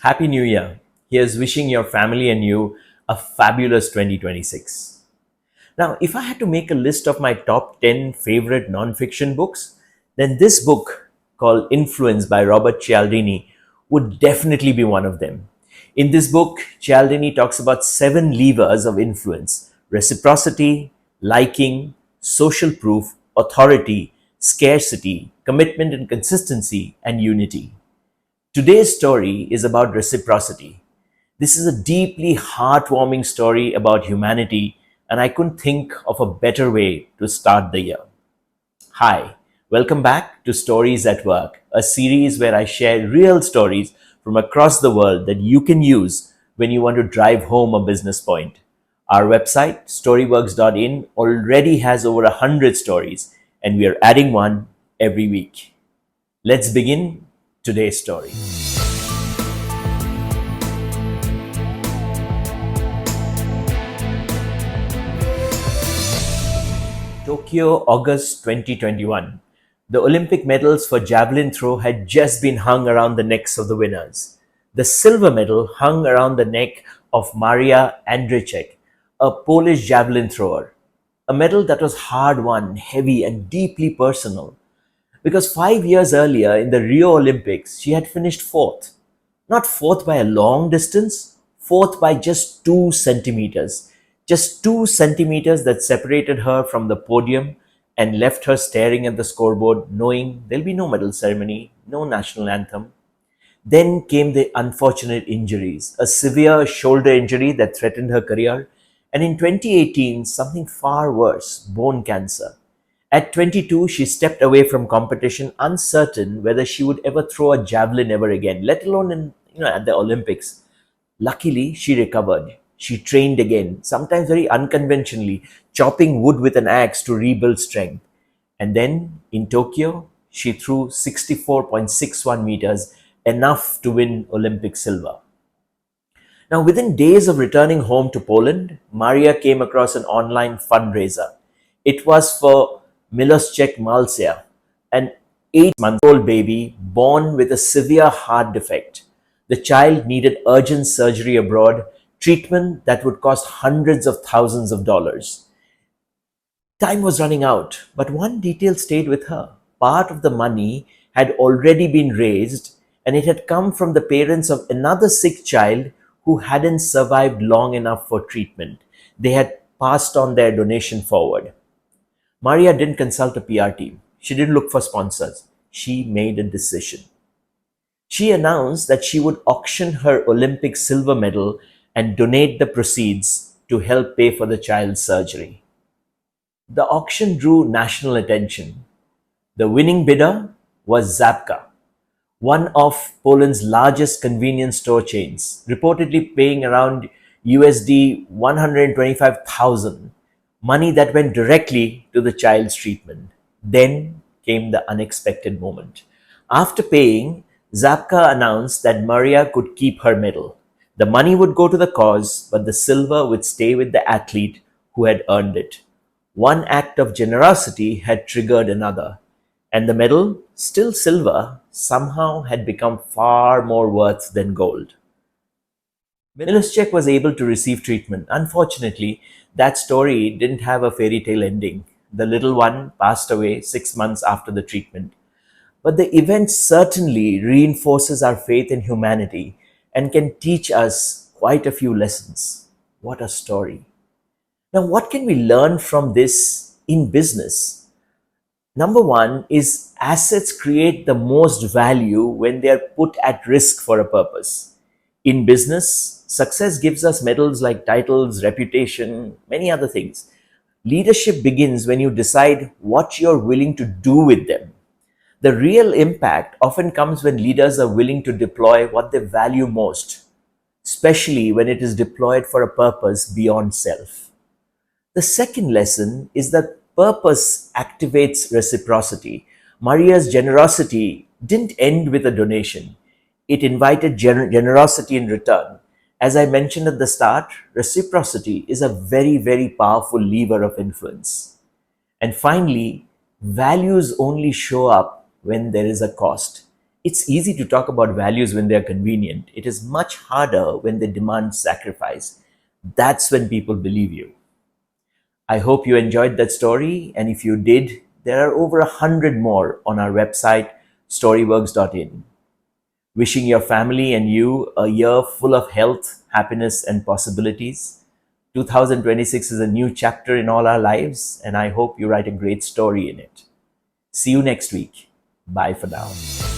Happy New Year. Here's wishing your family and you a fabulous 2026. Now, if I had to make a list of my top 10 favorite nonfiction books, then this book called Influence by Robert Cialdini would definitely be one of them. In this book, Cialdini talks about 7 levers of influence: reciprocity, liking, social proof, authority, scarcity, commitment and consistency, and unity. Today's story is about reciprocity. This is a deeply heartwarming story about humanity, and I couldn't think of a better way to start the year. Hi, welcome back to Stories at Work, a series where I share real stories from across the world that you can use when you want to drive home a business point. Our website, storyworks.in, already has over 100 stories, and we are adding one every week. Let's begin today's story. Tokyo, August 2021. The Olympic medals for javelin throw had just been hung around the necks of the winners. The silver medal hung around the neck of Maria Andrejczyk, a Polish javelin thrower. A medal that was hard won, heavy, and deeply personal. Because 5 years earlier in the Rio Olympics, she had finished fourth. Not fourth by a long distance, fourth by just 2 centimeters. Just 2 centimeters that separated her from the podium and left her staring at the scoreboard, knowing there'll be no medal ceremony, no national anthem. Then came the unfortunate injuries, a severe shoulder injury that threatened her career, and in 2018, something far worse, bone cancer. At 22, she stepped away from competition, uncertain whether she would ever throw a javelin ever again, let alone at the Olympics. Luckily, she recovered. She trained again, sometimes very unconventionally, chopping wood with an axe to rebuild strength. And then, in Tokyo, she threw 64.61 meters, enough to win Olympic silver. Now, within days of returning home to Poland, Maria came across an online fundraiser. It was for Milosczek Malcia, an 8-month-old baby born with a severe heart defect. The child needed urgent surgery abroad, treatment that would cost hundreds of thousands of dollars. Time was running out, but one detail stayed with her. Part of the money had already been raised, and it had come from the parents of another sick child who hadn't survived long enough for treatment. They had passed on their donation forward. Maria didn't consult a PR team. She didn't look for sponsors. She made a decision. She announced that she would auction her Olympic silver medal and donate the proceeds to help pay for the child's surgery. The auction drew national attention. The winning bidder was Zabka, one of Poland's largest convenience store chains, reportedly paying around USD 125,000, money that went directly to the child's treatment. Then came the unexpected moment. After paying, Zabka announced that Maria could keep her medal. The money would go to the cause, but the silver would stay with the athlete who had earned it. One act of generosity had triggered another, and the medal, still silver, somehow had become far more worth than gold. Milosczek was able to receive treatment. Unfortunately, that story didn't have a fairy tale ending. The little one passed away 6 months after the treatment. But the event certainly reinforces our faith in humanity and can teach us quite a few lessons. What a story. Now, what can we learn from this in business? Number one is assets create the most value when they are put at risk for a purpose. In business, success gives us medals like titles, reputation, many other things. Leadership begins when you decide what you're willing to do with them. The real impact often comes when leaders are willing to deploy what they value most, especially when it is deployed for a purpose beyond self. The second lesson is that purpose activates reciprocity. Maria's generosity didn't end with a donation. It invited generosity in return. As I mentioned at the start, reciprocity is a very, very powerful lever of influence. And finally, values only show up when there is a cost. It's easy to talk about values when they're convenient. It is much harder when they demand sacrifice. That's when people believe you. I hope you enjoyed that story, and if you did, there are over 100 more on our website, storyworks.in. Wishing your family and you a year full of health, happiness, and possibilities. 2026 is a new chapter in all our lives, and I hope you write a great story in it. See you next week. Bye for now.